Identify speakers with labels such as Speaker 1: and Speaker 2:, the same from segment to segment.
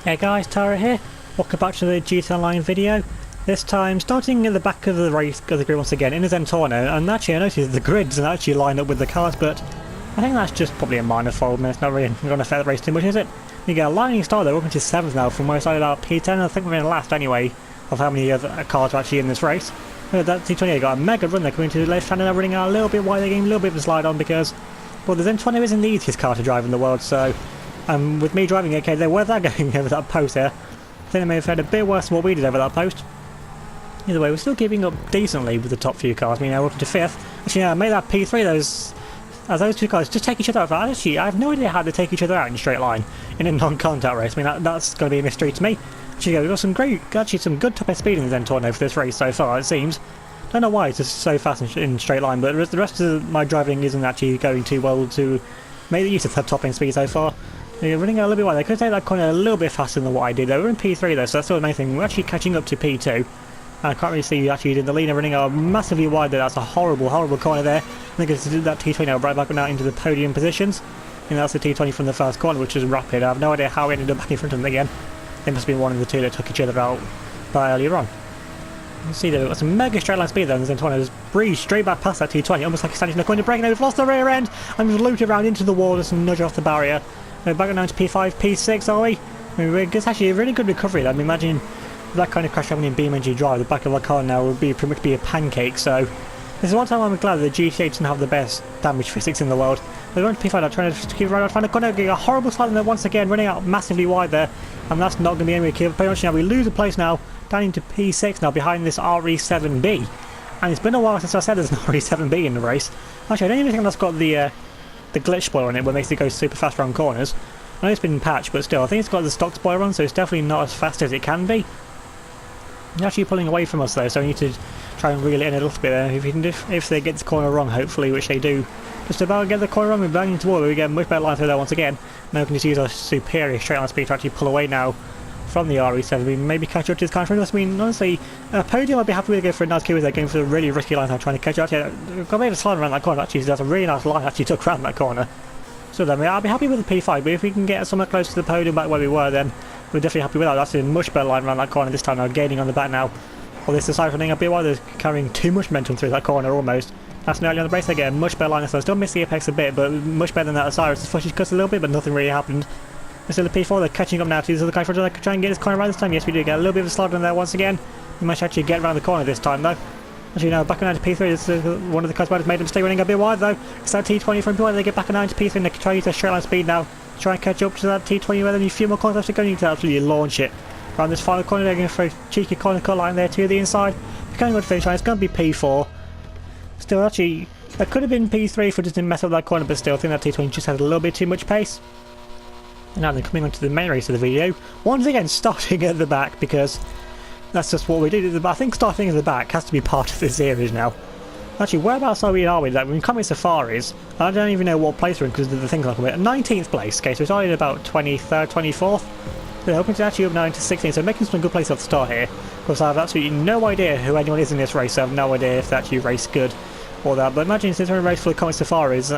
Speaker 1: Hey guys, Tara here. Welcome back to the GT Online video. This time starting at the back of the race of the grid once again in the Zentorno, and actually I noticed the grids and actually line up with the cars, but I think that's just probably a minor fault, and it's not really going to affect the race too much, is it? You get a lightning start though, up into 7th now from where I started out P10. I think we're in last anyway of how many other cars are actually in this race. That T20 got a mega run there coming to the left hand and they're running out a little bit wide, they're getting a little bit of a slide on because, well, the Zentorno isn't the easiest car to drive in the world, so with me driving it, okay, they were that going over that post there. I think they may have had a bit worse than what we did over that post. Either way, we're still keeping up decently with the top few cars. I mean, we're up to 5th. Actually, I made that P3, those two cars just take each other out. Actually, I have no idea how they take each other out in a straight line in a non-contact race. I mean, that's going to be a mystery to me. Actually, we've got some good top end speed in the Zentorno for this race so far, it seems. Don't know why it's just so fast in straight line, but the rest of my driving isn't actually going too well to make the use of that top end speed so far. They're running out a little bit wide. They could take that corner a little bit faster than what I did. They were in P3 though, so that's still the main thing. We're actually catching up to P2. I can't really see you actually in the lead. Running out massively wide there. That's a horrible, horrible corner there. I think it's that T20 now right back now into the podium positions. And that's the T20 from the first corner, which is rapid. I have no idea how we ended up back in front of them again. They must have been one of the two that took each other out earlier on. You can see they've got some mega straight line speed there, and the Zentorno just breezed straight back past that T20, almost like he's standing in the corner, breaking over, lost the rear end, and we've looped around into the wall, just nudge off the barrier. We're back down to P5, P6, are we? I mean, it's actually a really good recovery. I mean, imagine that kind of crash happening in beam engine drive. The back of our car now would be pretty much be a pancake. So this is one time I'm glad that the GT8 doesn't have the best damage physics in the world. We're going to P5 now, trying to keep right out, find a corner, getting a horrible slide in there once again, running out massively wide there, and that's not going to be anywhere to pretty much now. We lose a place now, down into P6 now, behind this RE7B. And it's been a while since I said there's an RE7B in the race. Actually, I don't even think that's got the glitch spoiler on it, what makes it go super fast around corners. I know it's been patched, but still, I think it's got the stock spoiler on, so it's definitely not as fast as it can be. They're actually pulling away from us though, so we need to try and reel it in a little bit there. If they get the corner wrong, hopefully, which they do, just about get the corner wrong, we're banging toward it, we get a much better line through there once again. Now we can just use our superior straight line speed to actually pull away now from the RE7. We maybe catch up to this car in front of us. I mean, honestly, a podium I'd be happy with to go for a nice kill with. They're going for a really risky line now, trying to catch up. We've got a bit of a slide around that corner actually, so that's a really nice line actually took around that corner. So I mean, I'll be happy with the P5, but if we can get somewhere close to the podium back where we were, then we're definitely happy with that. That's a much better line around that corner this time now, gaining on the back now. Well, this is siphoning a bit while they're carrying too much momentum through that corner almost. That's nearly on the brace, they get a much better line, so I still miss the apex a bit, but much better than that Osiris. The footage cuts a little bit, but nothing really happened. There's still a P4, they're catching up now to these other guys. Trying to get this corner right this time. Yes, we do get a little bit of a slide on there once again. We might actually get around the corner this time though. Actually, now back around to P3, this is one of the cars might have made a mistake running a bit wide though. It's that T20 from P1, they get back around to P3 and they try to use their straight line speed now. Try and catch up to that T20 where they need a few more corners left to go. You need to absolutely launch it. Around this final corner, they're going for a cheeky corner cut line there to the inside. We're going to go to finish line, it's going to be P4. Still, actually, that could have been P3 if we just didn't mess up that corner, but still, I think that T20 just had a little bit too much pace. And now they're coming on to the main race of the video. Once again, starting at the back, because that's just what we do. I think starting at the back has to be part of the series now. Actually, whereabouts are we with that? We're in Comet Safaris. I don't even know what place we're in because of the things like it. 19th place, okay, so it's already about 23rd, 24th. They're hoping to actually up now into 16th, so making some good place off the start here. Of course, I have absolutely no idea who anyone is in this race, so I have no idea if they actually race good or that. But imagine since we're in a race full of Comet Safaris,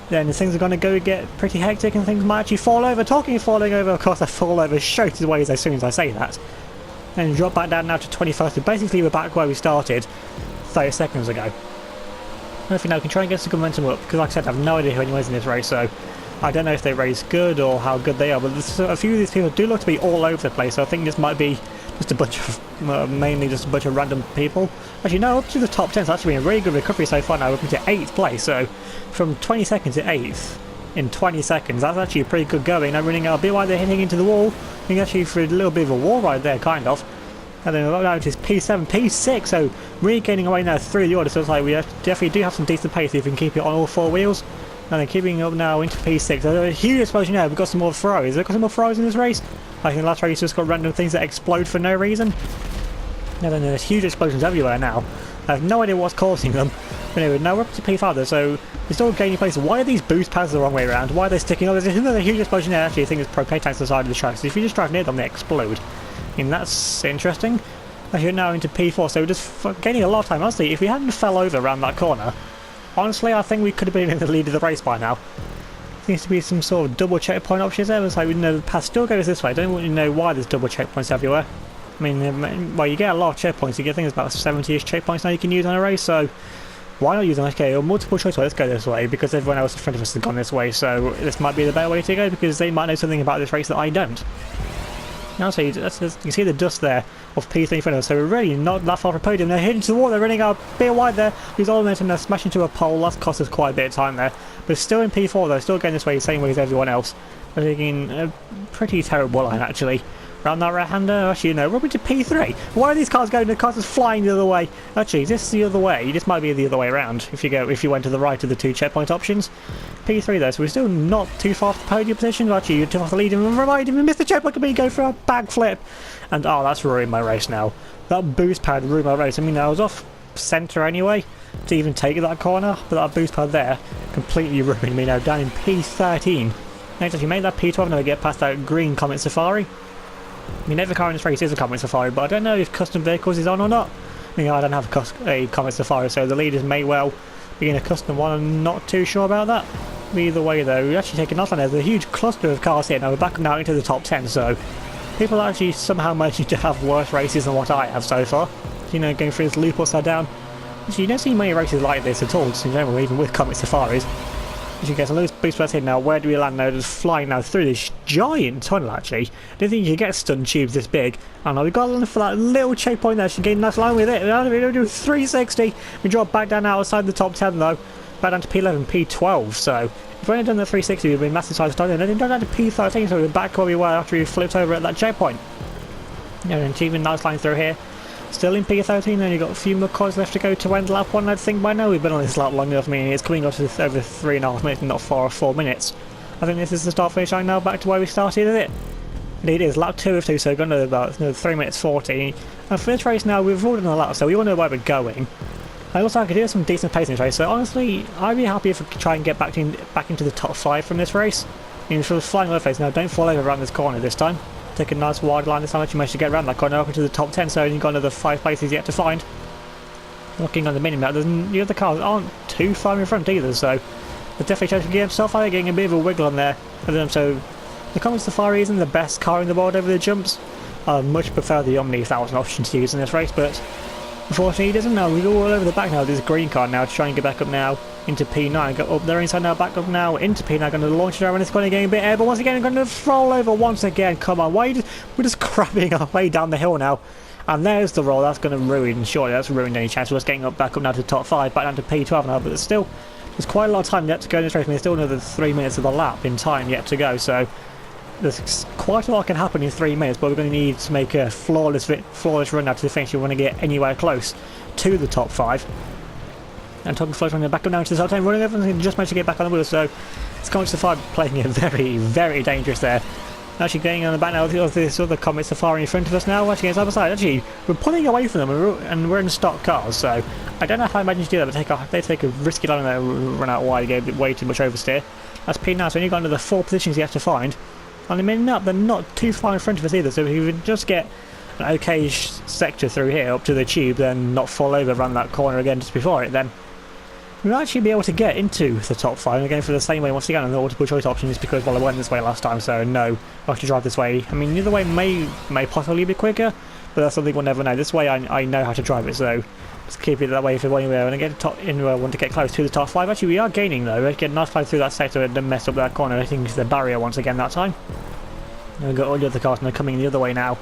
Speaker 1: then things are going to get pretty hectic and things might actually fall over. Talking of falling over, of course, I fall over straight away as soon as I say that. And drop back down now to 21st, so basically we're back where we started 30 seconds ago. I think now we can try and get some good momentum up, because like I said, I have no idea who anyone is in this race, so I don't know if they race good or how good they are, but a few of these people do look to be all over the place, so I think this might be just a bunch of, mainly just a bunch of random people. Actually, no, up to the top 10, so that's been a really good recovery so far now, up into 8th place, so from 22nd to 8th in 20 seconds, that's actually a pretty good going. Now running out a bit while they're hitting into the wall, I think actually for a little bit of a wall ride there, kind of. And then now it is P7, P6, so really gaining away now through the order, so it's like we definitely do have some decent pace if we can keep it on all 4 wheels. And then keeping up now into P6. There's a huge explosion now. We've got some more Ferraris. Have we got some more Ferraris in this race? I think the last race just got random things that explode for no reason. And then there's huge explosions everywhere now. I have no idea what's causing them. But anyway, now we're up to P5 though, so we're still gaining place. Why are these boost pads the wrong way around? Why are they sticking up? There's another huge explosion there. Actually, I think it's propane tanks on the side of the track. So if you just drive near them, they explode. And that's interesting. Actually, we're now into P4, so we're just gaining a lot of time. Honestly, if we hadn't fell over around that corner, honestly, I think we could have been in the lead of the race by now. Seems to be some sort of double checkpoint options there. It's like, no, the path still goes this way. I don't really know why there's double checkpoints everywhere. I mean, well, you get a lot of checkpoints. You get things about 70-ish checkpoints now you can use on a race, so why not use them? Okay, or multiple choice, well, let's go this way, because everyone else in front of us has gone this way, so this might be the better way to go, because they might know something about this race that I don't. Now, so you can see the dust there of P3 in front of us, so we're really not that far from the podium. They're hitting to the wall, they're running out a bit wide there, use all the momentum, they're smashing to a pole. That's cost us quite a bit of time there, but still in P4 though, still going this way, the same way as everyone else. They're taking a pretty terrible line actually. Round that right-hander, actually no, we're up into P3. Why are these cars going? The cars are flying the other way. Actually, is this the other way? This might be the other way around if you went to the right of the two checkpoint options. P3 though, so we're still not too far from the podium position. Actually, you're too far to lead him. Remind him, missed the checkpoint, me go for a backflip. And oh, that's ruined my race now. That boost pad ruined my race. I mean, I was off centre anyway to even take that corner, but that boost pad there completely ruined me now, down in P13. Next, if you make that P12, now we get past that green Comet Safari. I mean, every car in this race is a Comet Safari, but I don't know if custom vehicles is on or not. I mean, I don't have a Comet Safari, so the leaders may well be in a custom one. I'm not too sure about that. Either way, though, we're actually taking off on there. There's a huge cluster of cars here. Now we're back now into the top 10, so people are actually somehow managing to have worse races than what I have so far. You know, going through this loop upside down. Actually, you don't see many races like this at all, just in general, even with Comet Safaris. As you get some loose boost pads here now, where do we land now? Just flying now through this giant tunnel actually. Didn't think you could get stun tubes this big. And now we've got for that little checkpoint there, should gain a nice line with it. We do 360. We drop back down outside the top 10 though. Back down to P11, P12. So if we hadn't done the 360, we'd been massive size starting. And then down to P13, so we're back where we were after we flipped over at that checkpoint. Yeah, and achieving nice line through here. Still in P13, and you've got a few more cars left to go to end lap 1. I think by now we've been on this lap long enough. I mean, it's coming up to over 3.5 minutes, not 4 minutes. I think this is the start finish line now, back to where we started with it. Indeed, it is lap 2 of 2, so we've gone to about 3 minutes 40. And for this race now, we've already done a lap, so we all know where we're going. I also could do some decent pace in this race, so honestly, I'd be happy if we could try and get back into the top 5 from this race. I mean, for the flying over face now, don't fall over around this corner this time. Take a nice wide line this time, actually managed to get around that corner up into the top 10, so you've got another 5 places yet to find. Looking on the mini-map, the other cars aren't too far in front either, so there's definitely a chance to get himself out, getting a bit of a wiggle on there. So the Comet Safari isn't the best car in the world over the jumps. I much prefer the Omni if that was an option to use in this race, but unfortunately he doesn't now. We're all over the back now, this green car now, to try and get back up now into P9, got up there inside now, back up now into P9, going to launch it around this corner, getting a bit air, but once again going to roll over once again. Come on, we're just crabbing our way down the hill now, and there's the roll. That's going to ruin, surely that's ruined any chance of us getting back up now to the top 5, back down to P12 now, but there's still quite a lot of time yet to go in this race. I mean, there's still another 3 minutes of the lap in time yet to go, so there's quite a lot can happen in 3 minutes, but we're going to need to make a flawless run now to the finish if we want to get anywhere close to the top 5. And talking close running back up now to the top 10, running everything, just managed to get back on the wheel, so it's Comet Safari playing it very, very dangerous there. Actually getting on the back now of this other Comet Safari in front of us now, actually against the other side. Actually, we're pulling away from them, and we're in stock cars, so I don't know how they managed to do that, but they take a risky line there, run out wide, get way too much oversteer. That's P9, so when you've got another 4 positions you have to find. On the minute up, they're not too far in front of us either, so if you would just get an okay sector through here up to the tube, then not fall over around that corner again just before it, then we'll actually be able to get into the top 5 and again for the same way once again on the multiple choice options, because well I went this way last time, so no, I have to drive this way. I mean, the other way may possibly be quicker, but that's something we'll never know. This way I know how to drive it, so just keep it that way if we want to get want to get close to the top 5. Actually we are gaining though, we're getting nice climb through that sector and then mess up that corner. I think it's the barrier once again that time. And we've got all the other cars now coming the other way now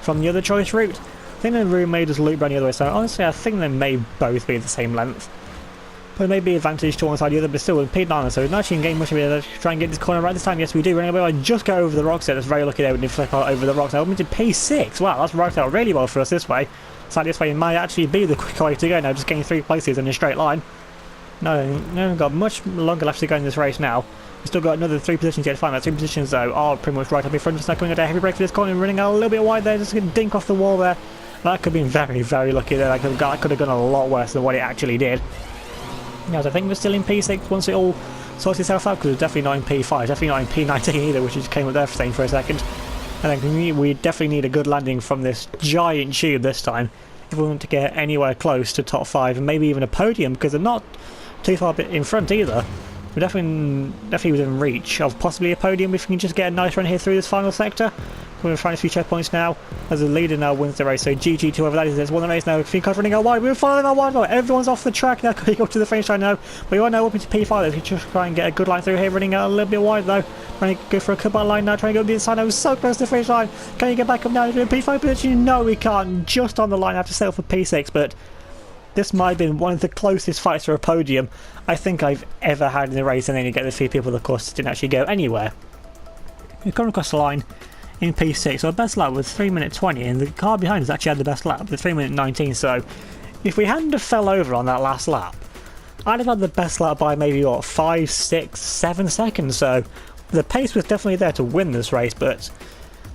Speaker 1: from the other choice route. I think the route made us loop around the other way, so honestly I think they may both be the same length. But maybe advantage to one side or the other, but still with P9, so we're actually getting much of it to try and get this corner right this time. Yes, we do. We're going to just go over the rocks there. That's very lucky there. We did flip out over the rocks. Now, we're into P6. Wow, that's worked out really well for us this way. It's like this way might actually be the quicker way to go now, just getting 3 places in a straight line. No, we've got much longer left to go in this race now. We've still got another 3 positions yet to find. That 3 positions, though, are pretty much right up in front. Just now coming out a heavy break for this corner and running out a little bit wide there. Just going to dink off the wall there. That could have been very, very lucky there. That could have gone a lot worse than what it actually did. Yes, I think we're still in P6 once it all sorts itself out, because we're definitely not in P5, definitely not in P19 either, which just came up there for a second. I think we definitely need a good landing from this giant tube this time if we want to get anywhere close to top 5 and maybe even a podium, because they're not too far in front either. we're definitely within reach of possibly a podium if we can just get a nice run here through this final sector. We're trying a few checkpoints now as the leader now wins the race. So GG to whoever that is. There's one of the race now. A few cars running out wide. We're following our wide. Everyone's off the track now. Going up to the finish line now. We are now up into P5. We just try and get a good line through here. Running out a little bit wide though. Trying to go for a cut line now. Trying to go to the inside. I was so close to the finish line. Can you get back up now to P5 position? No, we can't. Just on the line. I have to settle for P6. But this might have been one of the closest fights for a podium I think I've ever had in the race. And then you get the few people, of course, didn't actually go anywhere. We've come across the line in P6, so our best lap was 3 minute 20, and the car behind us actually had the best lap with 3 minute 19. So if we hadn't have fell over on that last lap, I'd have had the best lap by maybe what, 5, 6, 7 seconds. So the pace was definitely there to win this race, but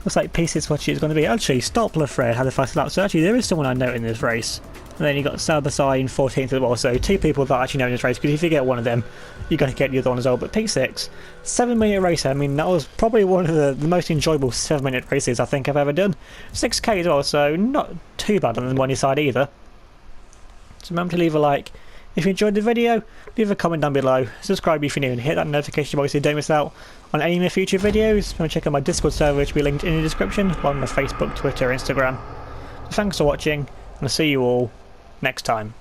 Speaker 1: looks like P6 what it's going to be. Actually, Stop Lefred had the fastest lap, so actually there is someone I know in this race. And then you got Salbasai in 14th as well, so 2 people that I actually know in this race, because if you get one of them, you're going to get the other one as well. But P6, 7 minute race, I mean, that was probably one of the most enjoyable 7 minute races I think I've ever done. 6k as well, so not too bad on the money side either. So remember to leave a like if you enjoyed the video, leave a comment down below, subscribe if you're new, and hit that notification bell so you don't miss out on any of my future videos. Remember to check out my Discord server, which will be linked in the description, along with Facebook, Twitter, Instagram. So thanks for watching, and I'll see you all next time.